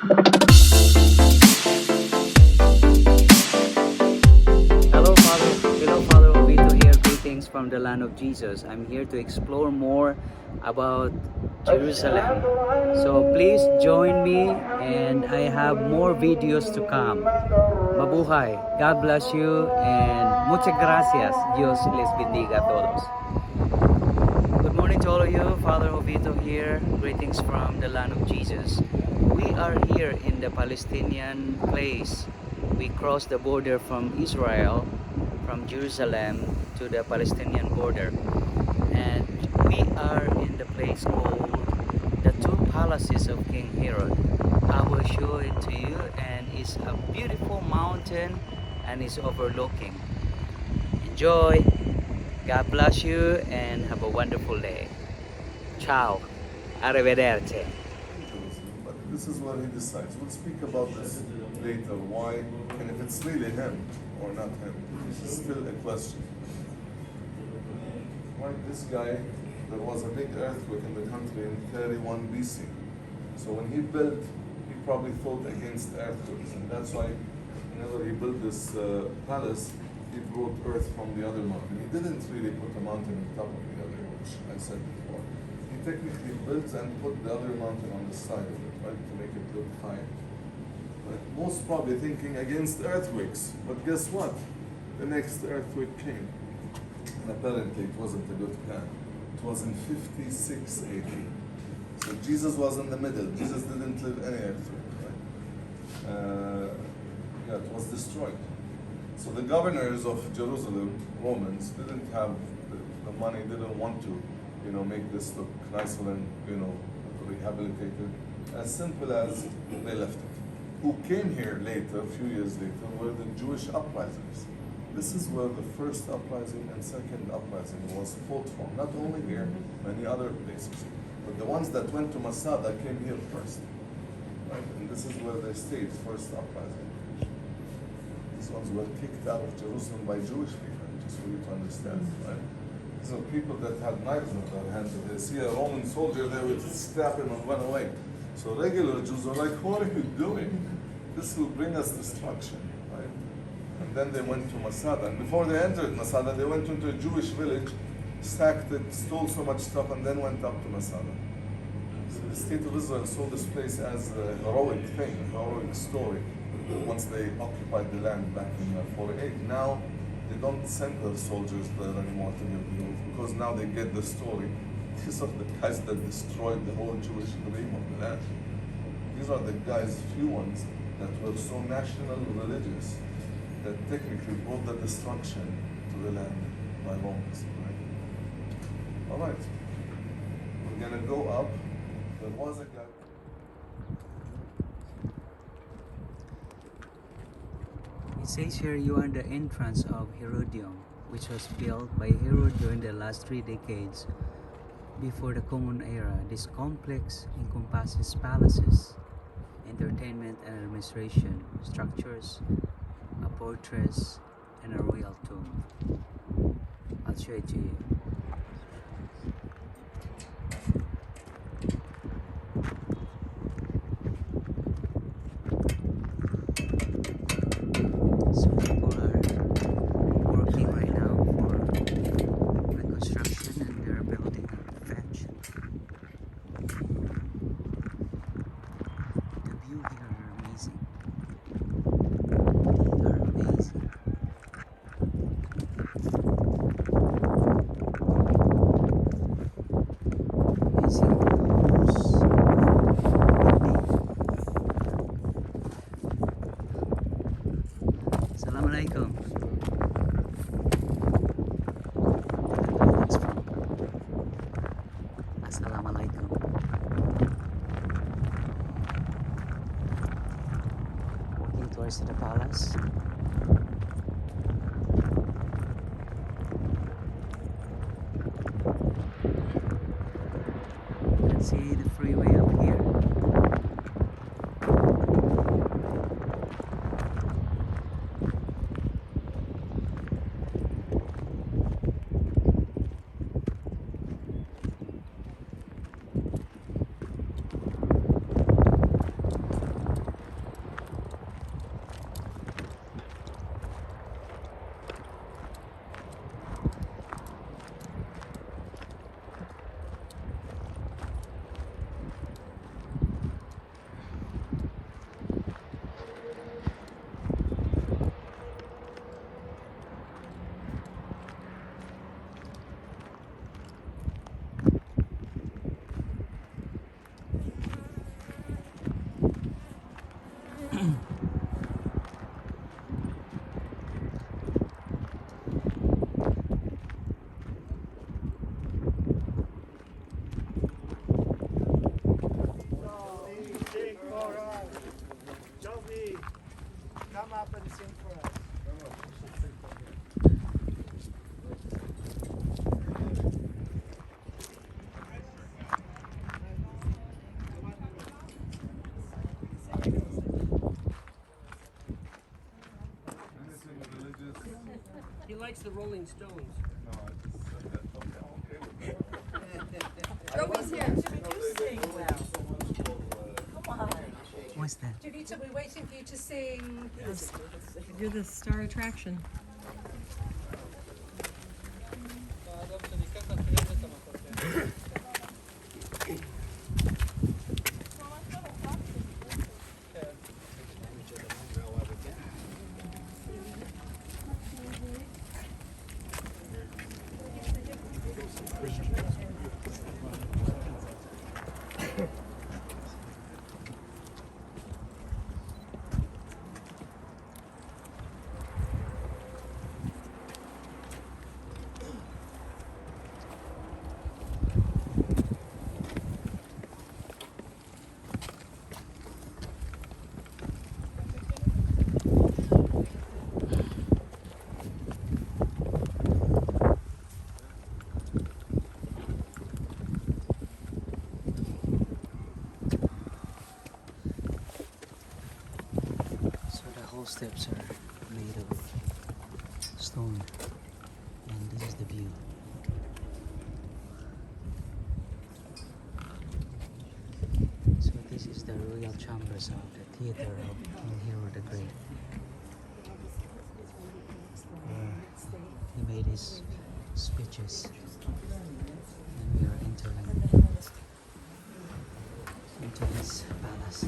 Hello, Father Ovito here. Greetings from the land of Jesus. I'm here to explore more about Jerusalem. So please join me, and I have more videos to come. Mabuhay. God bless you, and muchas gracias. Dios les bendiga a todos. Good morning to all of you. Father Ovito here. Greetings from the land of Jesus. We are here in the Palestinian place. We crossed the border from Israel, from Jerusalem to the Palestinian border, and we are in the place called the two palaces of King Herod. I will show it to you, and it's a beautiful mountain and it's overlooking. Enjoy. God bless you and have a wonderful day. Ciao. Arrivederci. But this is what he decides. We'll speak about this later. Why, and if it's really him or not him, this is still a question. Right, this guy, there was a big earthquake in the country in 31 BC. So when he built, he probably thought against earthquakes, and that's why whenever he built this palace, he brought earth from the other mountain. He didn't really put a mountain on top of the other, which I said before. He technically built and put the other mountain on the side of it, right, to make it look higher. But most probably thinking against earthquakes. But guess what? The next earthquake came. And apparently it wasn't a good plan. It was in 56 AD. So Jesus was in the middle. Jesus didn't live any earthquake, right? It was destroyed. So the governors of Jerusalem, Romans, didn't have the money, didn't want to, make this look nicer and, rehabilitated. As simple as they left it. Who came here later, a few years later, were the Jewish uprisings. This is where the first uprising and second uprising was fought from. Not only here, many other places. But the ones that went to Masada came here first. Right? And this is where they stayed, first uprising. These ones were kicked out of Jerusalem by Jewish people, just for you to understand. Right? These are people that had knives in their hands. If they see a Roman soldier, they would stab him and run away. So regular Jews are like, what are you doing? This will bring us destruction, right? And then they went to Masada. And before they entered Masada, they went into a Jewish village, sacked it, stole so much stuff, and then went up to Masada. So the state of Israel saw this place as a heroic thing, a heroic story, once they occupied the land back in 48. Now, they don't send their soldiers there anymore to give the oath, because now they get the story. These are the guys that destroyed the whole Jewish dream of the land. These are the guys, few ones, that were so national religious that technically brought the destruction to the land by Romans. Right? All right, we're gonna go up. There was a guy. It says here you are the entrance of Herodium, which was built by Herod during the last 3 decades before the Common Era. This complex encompasses palaces, entertainment and administration, structures, a fortress, and a royal tomb. I'll show it to you. So people are working right now for reconstruction, and they're building a fence. The view here are amazing. They are amazing. Amazing homes. Assalamualaikum. Assalamualaikum. Walking towards the palace. You can see the freeway up here. come up and sing for us. Anything religious? He likes the Rolling Stones. No, I just said that. Okay, I'm okay with that. Roby's here. What's that? Javita, we're waiting for you to sing. You're the star attraction. Steps are made of stone, and this is the view. So this is the royal chambers of the theater of King Herod the Great, where he made his speeches, and we are entering into his palace.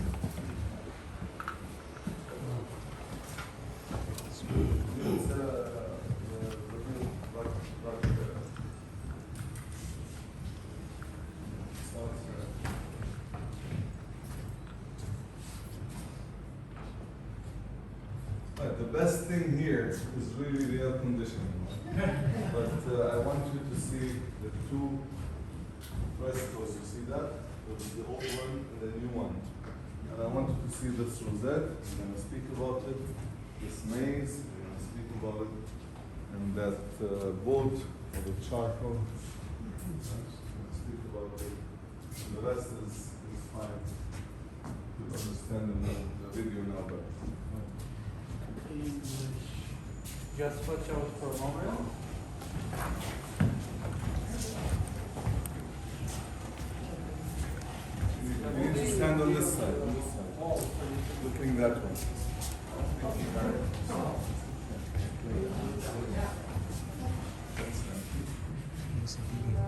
The best thing here is really the air conditioning. But I want you to see the two frescoes. You see that? There's the old one and the new one. And I want you to see this rosette. We're going to speak about it. This maze. We're going to speak about it. And that boat or the charcoal. We're going to speak about it. And the rest is fine. You understand in the video now, but. Just watch out for a moment. You need to stand on this side, looking that way. Here's a video.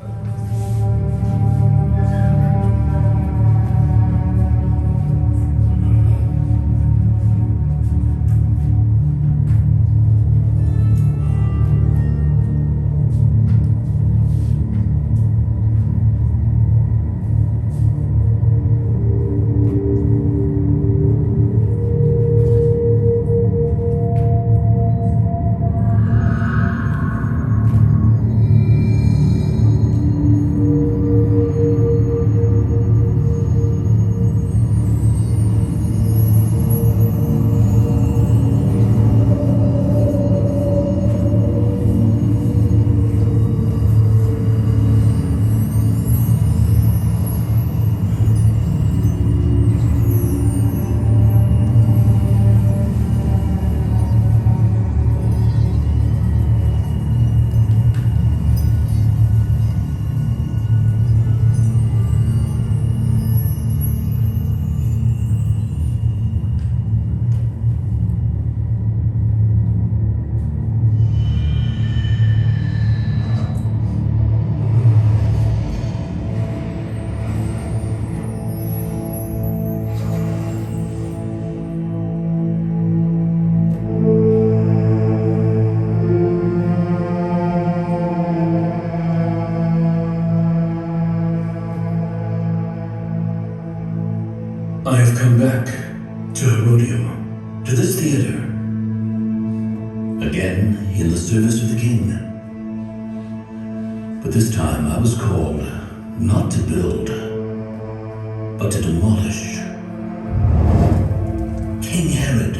I have come back to Herodium, to this theater, again in the service of the king. But this time I was called not to build, but to demolish. King Herod,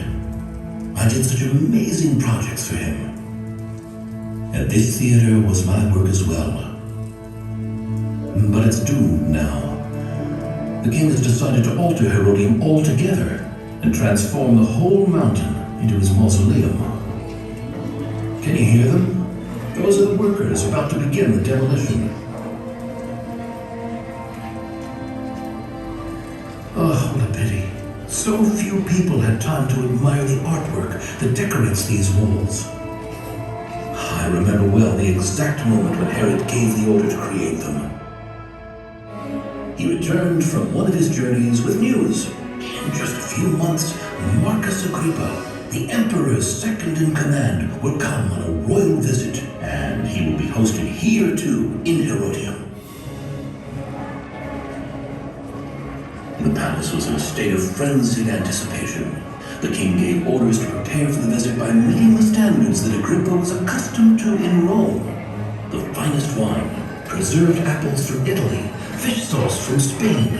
I did such amazing projects for him. And this theater was my work as well. But it's doomed now. The king has decided to alter Herodium altogether and transform the whole mountain into his mausoleum. Can you hear them? Those are the workers about to begin the demolition. Oh, what a pity. So few people had time to admire the artwork that decorates these walls. I remember well the exact moment when Herod gave the order to create them. He returned from one of his journeys with news. In just a few months, Marcus Agrippa, the emperor's second in command, will come on a royal visit, and he will be hosted here too, in Herodium. The palace was in a state of frenzied anticipation. The king gave orders to prepare for the visit by meeting the standards that Agrippa was accustomed to in Rome. The finest wine, preserved apples from Italy, fish sauce from Spain.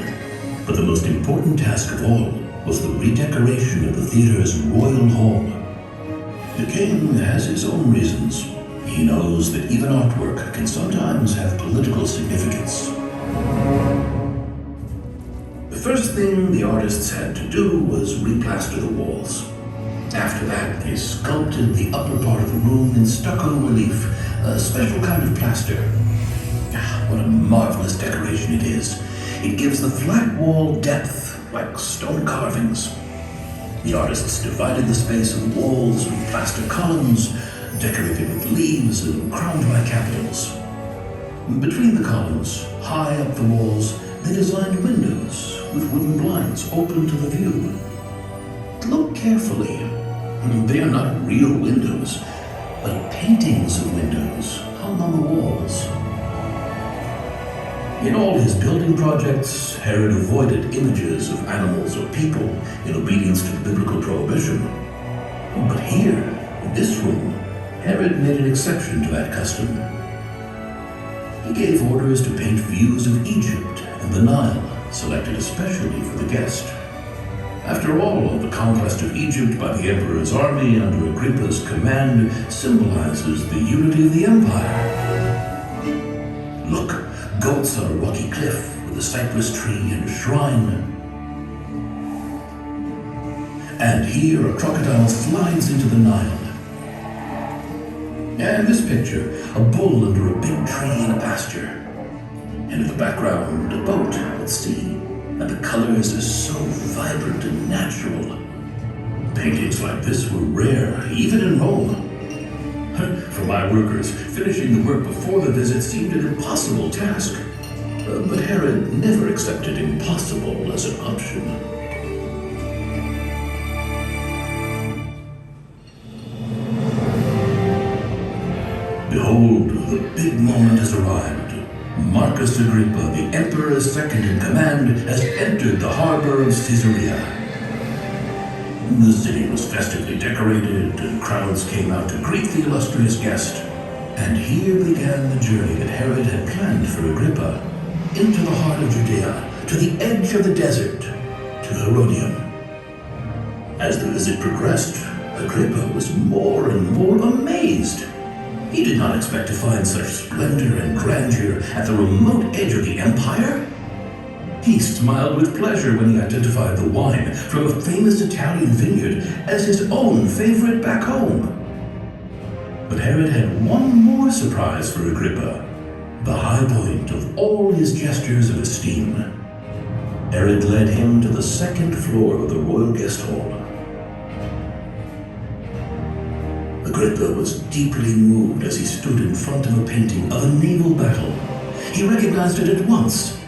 But the most important task of all was the redecoration of the theater's royal hall. The king has his own reasons. He knows that even artwork can sometimes have political significance. The first thing the artists had to do was replaster the walls. After that, they sculpted the upper part of the room in stucco relief, a special kind of plaster. What a marvelous decoration it is. It gives the flat wall depth, like stone carvings. The artists divided the space of the walls with plaster columns, decorated with leaves and crowned by capitals. Between the columns, high up the walls, they designed windows with wooden blinds open to the view. Look carefully. They are not real windows, but paintings of windows hung on the walls. In all his building projects, Herod avoided images of animals or people in obedience to the biblical prohibition. But here, in this room, Herod made an exception to that custom. He gave orders to paint views of Egypt and the Nile, selected especially for the guest. After all, the conquest of Egypt by the emperor's army under Agrippa's command symbolizes the unity of the empire. Look, goats on a rocky cliff with a cypress tree and a shrine. And here a crocodile slides into the Nile. And this picture, a bull under a big tree in a pasture. And in the background, a boat at sea. And the colors are so vibrant and natural. Paintings like this were rare, even in Rome. For my workers, finishing the work before the visit seemed an impossible task. But Herod never accepted impossible as an option. Behold, the big moment has arrived. Marcus Agrippa, the emperor's second in command, has entered the harbor of Caesarea. The city was festively decorated, and crowds came out to greet the illustrious guest. And here began the journey that Herod had planned for Agrippa, into the heart of Judea, to the edge of the desert, to Herodion. As the visit progressed, Agrippa was more and more amazed. He did not expect to find such splendor and grandeur at the remote edge of the empire. He smiled with pleasure when he identified the wine from a famous Italian vineyard as his own favorite back home. But Herod had one more surprise for Agrippa, the high point of all his gestures of esteem. Herod led him to the second floor of the royal guest hall. Agrippa was deeply moved as he stood in front of a painting of a naval battle. He recognized it at once.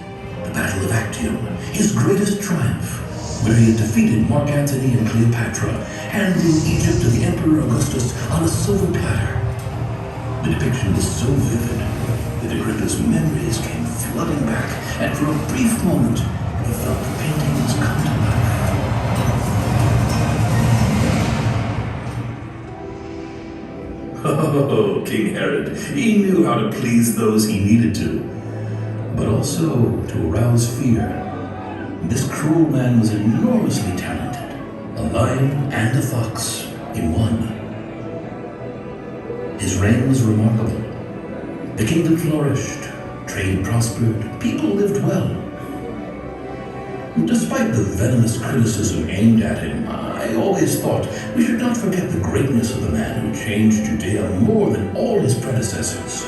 The Battle of Actium, his greatest triumph, where he had defeated Mark Antony and Cleopatra, handing Egypt to the Emperor Augustus on a silver platter. The depiction was so vivid that Agrippa's memories came flooding back, and for a brief moment, he felt the paintings come to life. Oh, King Herod, he knew how to please those he needed to, but also to arouse fear. This cruel man was enormously talented, a lion and a fox, in one. His reign was remarkable. The kingdom flourished, trade prospered, people lived well. Despite the venomous criticism aimed at him, I always thought we should not forget the greatness of the man who changed Judea more than all his predecessors.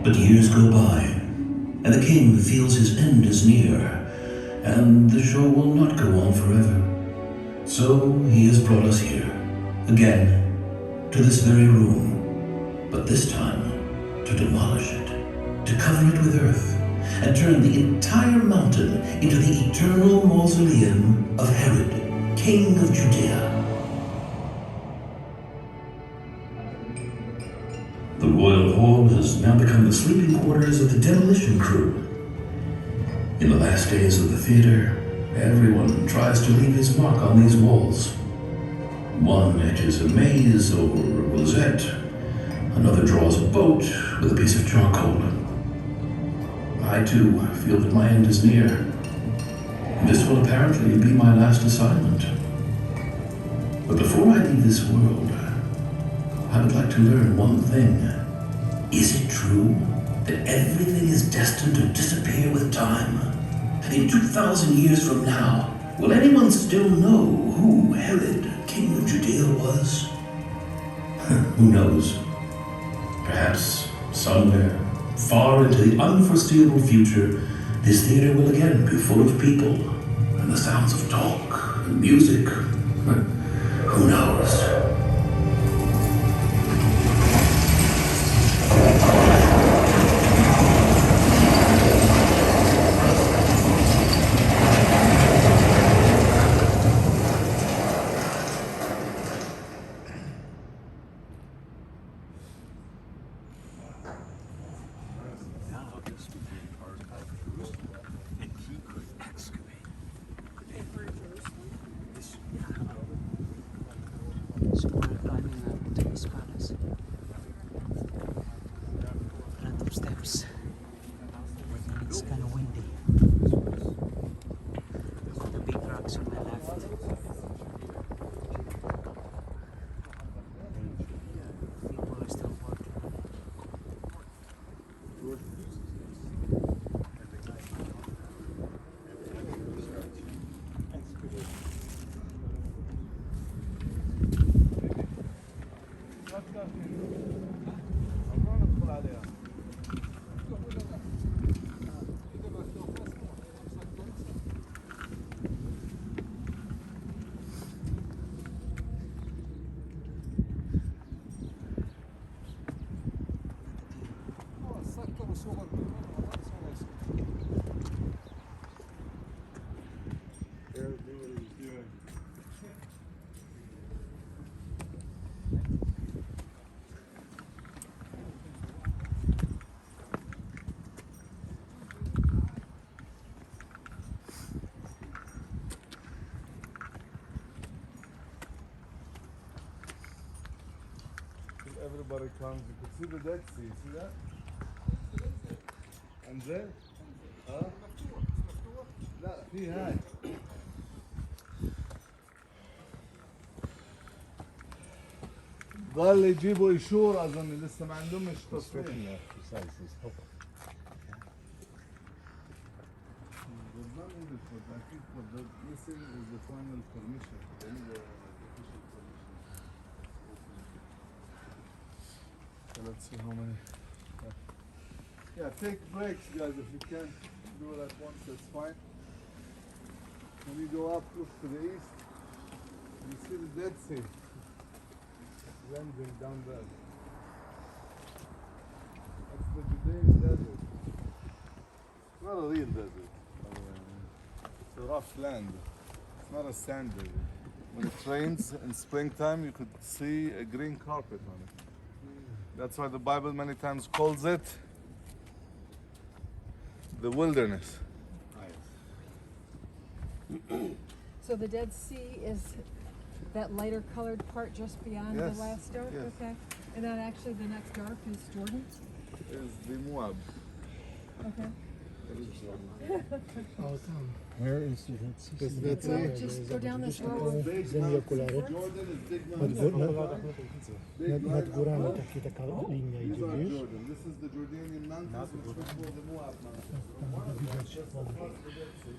But years go by, and the king feels his end is near, and the show will not go on forever. So he has brought us here, again, to this very room, but this time to demolish it, to cover it with earth, and turn the entire mountain into the eternal mausoleum of Herod, king of Judea. The royal hall has now become the sleeping quarters of the demolition crew. In the last days of the theater, everyone tries to leave his mark on these walls. One etches a maze over a rosette, another draws a boat with a piece of charcoal. I too feel that my end is near. This will apparently be my last assignment. But before I leave this world, I would like to learn one thing. Is it true that everything is destined to disappear with time? And in 2,000 years from now, will anyone still know who Herod, king of Judea, was? Who knows? Perhaps somewhere, far into the unforeseeable future, this theater will again be full of people and the sounds of talk and music. Who knows? So we're climbing up to this palace. Random steps. And it's kind of windy. The big rocks on my left. People are still working. Everybody comes, you could see the Dead Sea, see that? And there? Huh? لا في هاي ضل يجيبوا إيشور أظن لسه ما عندهمش تصريح. Missing is the final permission. They need the official permission. So let's see how many. Yeah, take breaks, guys, if you can. Do it at once, that's fine. When you go up, look to the east. You see the Dead Sea. Blending down there. That's the Judean desert. It's not a real desert. It's a rough land. It's not a sand desert. When it rains in springtime, you could see a green carpet on it. That's why the Bible many times calls it the wilderness. So the Dead Sea is that lighter colored part just beyond Yes, the last stone? yes. Okay. And then actually the next dark is Jordan? Is the Moab. Okay. Just go down this road. Землі окуляри. Jordan is big Над mountains. горами такі така лінія йде, These are бачиш? Jordan. This is the Jordanian mountains, which we call the Moab mountains. One of them, just across the Dead Sea,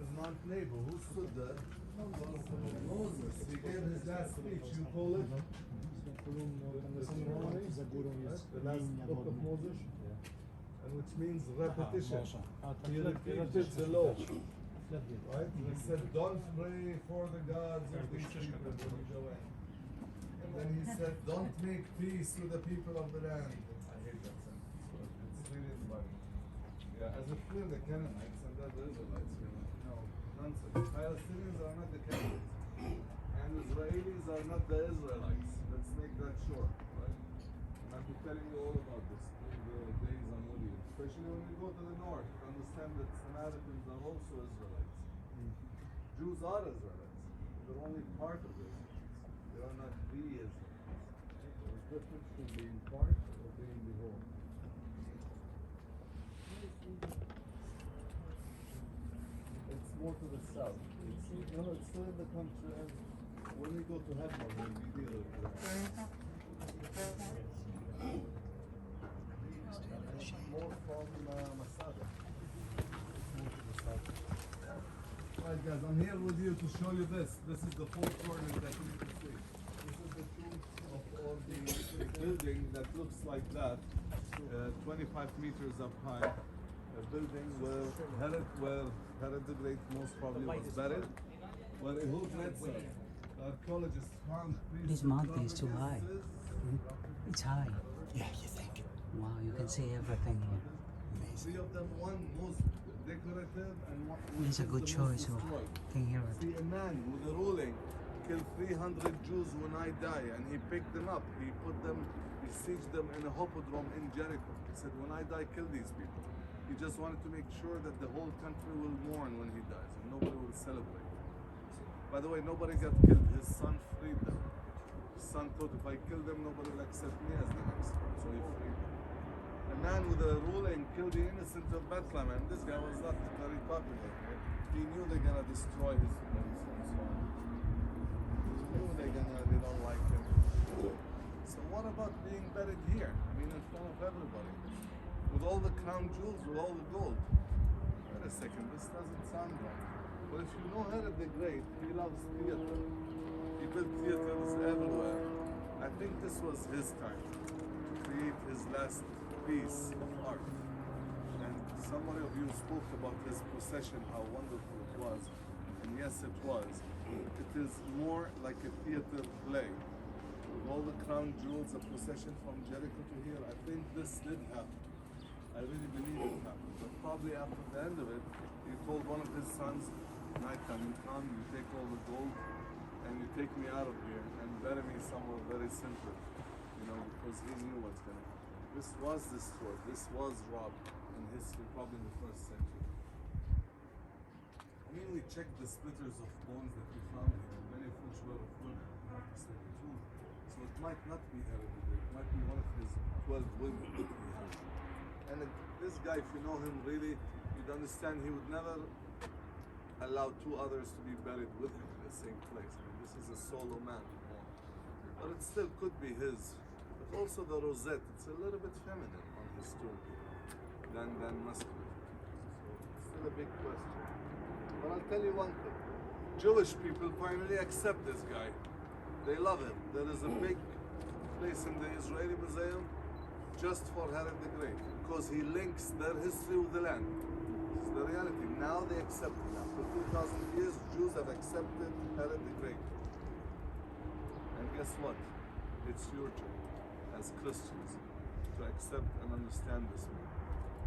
is Mount Nebo. Who stood there? Moses. He gave his last speech. You call it? За гором є The last лінія book of водна. Moses, and which means repetition. He repeated the law. Right? He said, don't pray for the gods of these people when you go in. And then he said, don't make peace with the people of the land. I hate that sentence. It's really inspiring. Yeah, as if we're the Canaanites and they're the Israelites. No, nonsense. Palestinians are not the Canaanites. And Israelis are not the Israelites. Let's make that sure. Right? And I'll be telling you all about this in the days on Herodium. Especially when we go to the north, understand that Samaritans are also Israelites. Jews are Israelites. They're only part of the Israelites. They are not the Israelites. There's a difference between being part or being the whole. It's more to the south. It's, it's still in the country. And when we go to Hebron, when we deal with it. More from Masada. Alright guys, I'm here with you to show you this. This is the four corners that you need to see. This is the tomb of all the building that looks like that. 25 meters up high. A building where Herod the Great most probably was buried. Where Ehud Netzer, the archaeologists found This mountain is too high. It's high. Yeah, you think. Wow, you can see everything here. Three of them, one most decorative and one It's a good the choice most of destroyed. King Herod. See, a man with a ruling killed 300 Jews when I die, and he picked them up. He put them, he sieged them in a hippodrome in Jericho. He said, when I die, kill these people. He just wanted to make sure that the whole country will mourn when he dies, and nobody will celebrate. By the way, nobody got killed. His son freed them. His son thought, if I kill them, nobody will accept me as the next one, so he freed them. A man with a ruling killed the innocent of Bethlehem, and this guy was not very popular. He knew they're gonna destroy his place and so on. He knew they don't like him. So what about being buried here? I mean, in front of everybody, with all the crown jewels, with all the gold. Wait a second, this doesn't sound right. But if you know Herod the Great, he loves theater. He built theaters everywhere. I think this was his time to create his last piece of art. And somebody of you spoke about his procession, how wonderful it was. And yes, it was. It is more like a theater play. With all the crown jewels, a procession from Jericho to here. I think this did happen. I really believe it happened. But probably after the end of it, he told one of his sons, nighttime, you come, you take all the gold, and you take me out of here and bury me somewhere very simple. Because he knew what's going to happen. This was destroyed. This was robbed in history, probably in the 1st century. I mean, we checked the splitters of bones that we found here, many of which were of women, so it might not be hereditary. It might be one of his 12 women that he had. And this guy, if you know him really, you'd understand he would never allow two others to be buried with him in the same place. I mean, this is a solo man. But it still could be his. But also the rosette, it's a little bit feminine on his tomb than masculine. So it's still a big question. But I'll tell you one thing. Jewish people finally accept this guy. They love him. There is a big place in the Israeli museum just for Herod the Great, because he links their history with the land. This is the reality. Now they accept him. After 2,000 years, Jews have accepted Herod the Great. And guess what? It's your job as Christians to accept and understand this man.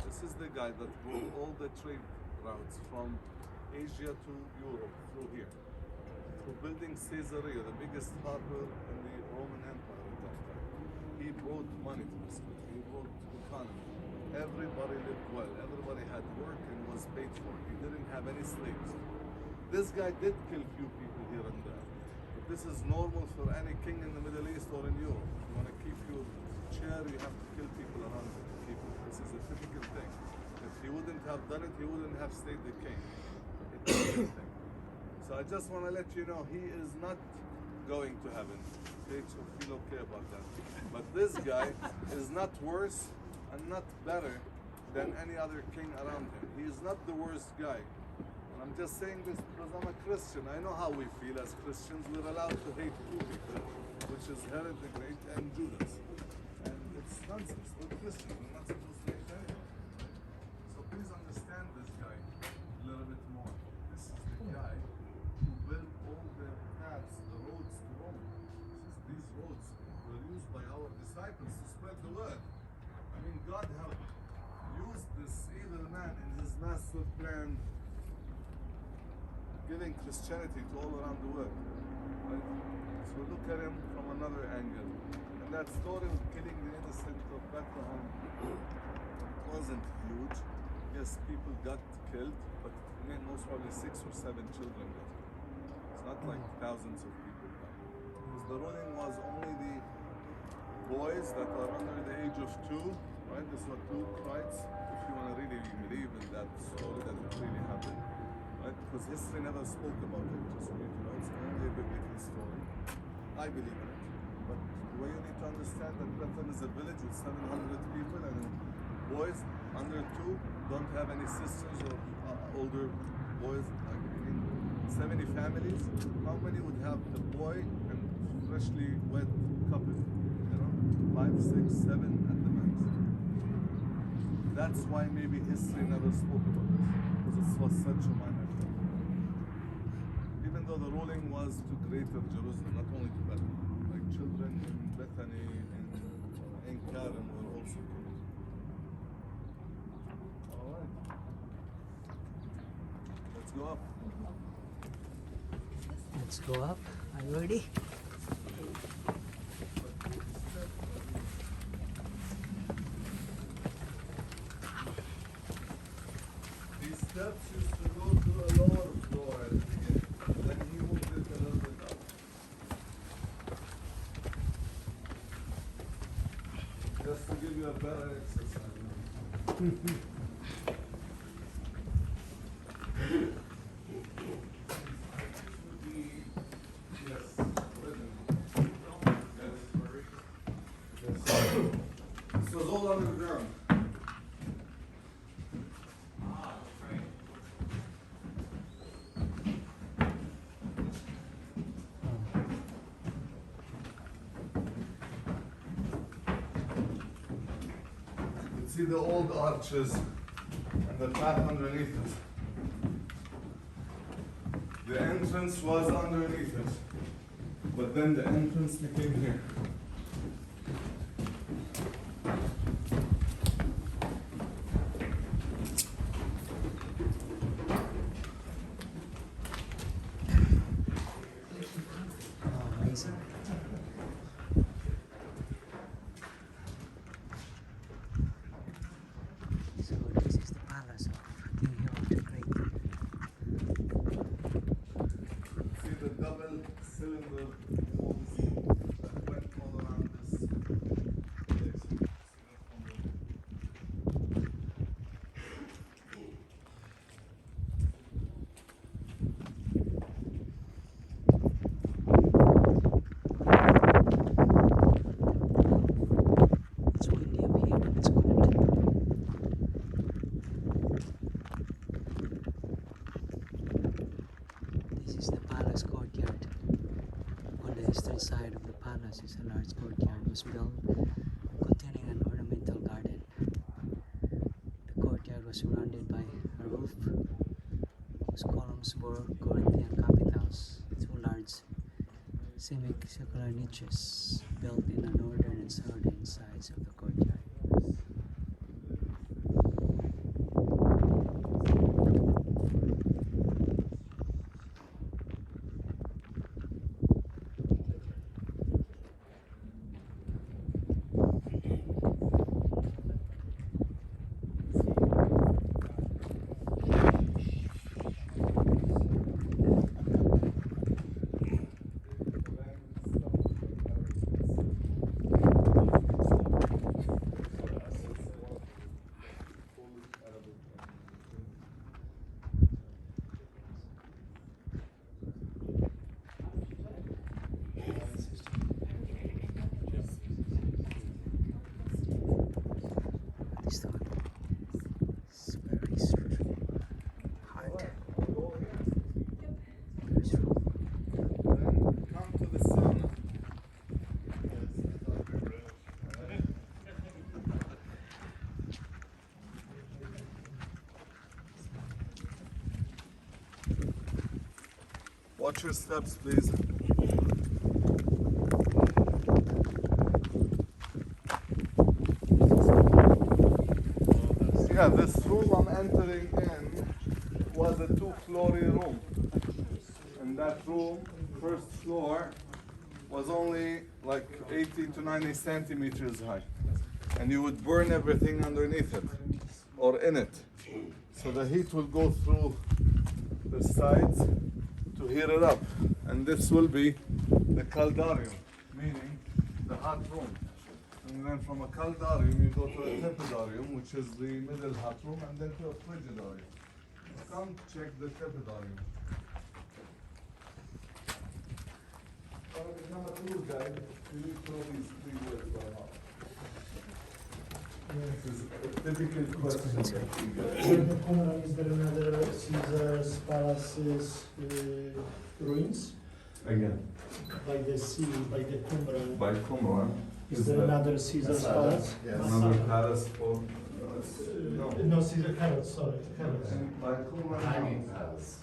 This is the guy that brought all the trade routes from Asia to Europe through here. For building Caesarea, the biggest harbor in the Roman Empire at that time. He brought money to this country. He brought economy. Everybody lived well. Everybody had work and was paid for. He didn't have any slaves. This guy did kill few people here and there. But this is normal for any king in the Middle East or in Europe. If you want to keep your chair, you have to kill people around you. This is a typical thing. If he wouldn't have done it, he wouldn't have stayed the king. It's everything. So I just want to let you know, he is not going to heaven. Okay, so feel okay about that. But this guy is not worse and not better than any other king around him. He is not the worst guy. And I'm just saying this because I'm a Christian. I know how we feel as Christians. We're allowed to hate two people, which is Herod the Great and Judas. And it's nonsense. We're Christians. We're not supposed to hate anyone. So please understand this guy a little bit more. This is the guy who built all the paths, the roads to Rome. These roads were used by our disciples to spread the word. I mean, God help used this evil man in his master plan, giving Christianity to all around the world. Right? So look at him from another angle. And that story of killing the innocent of Bethlehem wasn't huge. Yes, people got killed, but most probably 6 or 7 children got killed. It's not like thousands of people died. Because the ruling was only the boys that are under the age of 2, right? This is what Luke writes, if you want to really believe in that story that it really happened, right? Because history never spoke about it, just so you know, it's only a biblical story. I believe in it. But the way you need to understand that Bethlehem is a village with 700 people and boys under 2 don't have any sisters or older boys, like in 70 families, how many would have a boy and freshly wed couple? You know, 5, 6, 7 at the max. That's why maybe history never spoke about this, because it was such a minor thing. Even though the ruling was to greater Jerusalem, not only to Bethlehem. Like children in Bethany and in Karen were also killed. Alright. Let's go up. Let's go up. Are you ready? These steps used to go to a lower floor at the beginning. Then he moved it a little bit up. Just to give you a better exercise. This was all underground. You see the old arches and the path underneath it. The entrance was underneath it, but then the entrance became here. Oh, amazing. So this is the palace of King Herod the Great. See the double cylinder walls that went all around this place. See that from the It's windy up here, but it's cold. This is the palace courtyard. On the eastern side of the palace is a large courtyard was built containing an ornamental garden. The courtyard was surrounded by a roof whose columns bore Corinthian capitals, 2 large semicircular niches built in the northern and southern sides of the courtyard. Watch your steps, please. Yeah, this room I'm entering in was a 2-floor room. And that room, first floor, was only like 80 to 90 centimeters high. And you would burn everything underneath it, or in it. So the heat will go through the sides to heat it up. And this will be the caldarium, meaning the hot room. And then from a caldarium, you go to a tepidarium, which is the middle hot room, and then to a frigidarium. Come check the tepidarium. Become a tour guide, you need to know these 3 words by heart. This is a typical question. In the Qumran, is there another Caesar's palaces ruins? Again, By the sea, by the Qumran. by Qumran. Is there another Caesar's palace? Another palace for... No, Caesar Carrots, sorry. Carrots. And by Qumran, palace.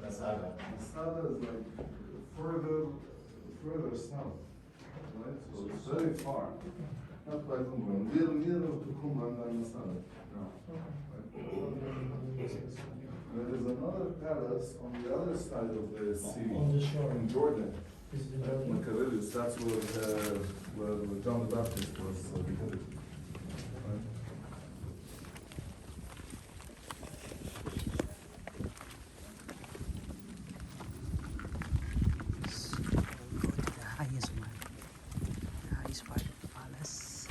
Masada. Masada is like further south, right? So it's very far. Not by Qumran. Nearer to Qumran than Masada. There is another palace on the other side of the sea. On the shore. In Jordan. Is it in Jordan? Herodion, that's where John the Baptist was beheaded. Right? Go to the highest one, the highest part of the palace.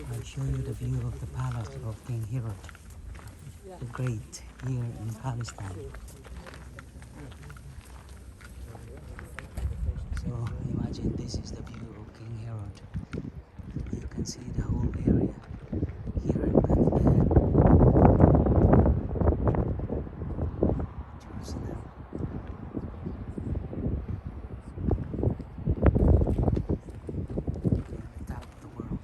I'll show you the view of the palace of King Herod the Great here in Palestine. So imagine this is the view of King Herod. You can see the whole area here in Bethlehem, Jerusalem. The top of the world.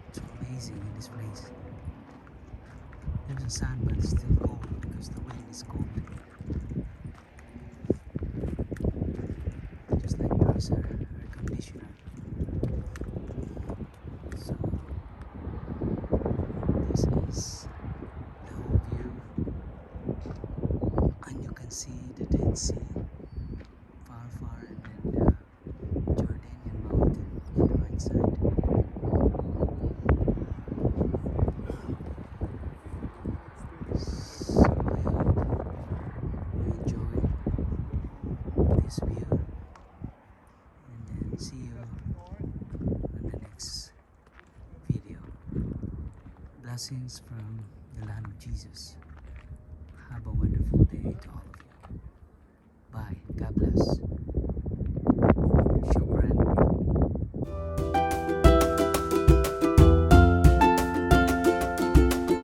It's amazing in this place. There's a sun, but it's still cold because the wind is cold. Just like there's a air conditioner. So this is the whole view, and you can see the Dead Sea far, and then the Jordanian mountain on the right side. So I hope you enjoy this view, and then see you on the next video. Blessings from the land of Jesus.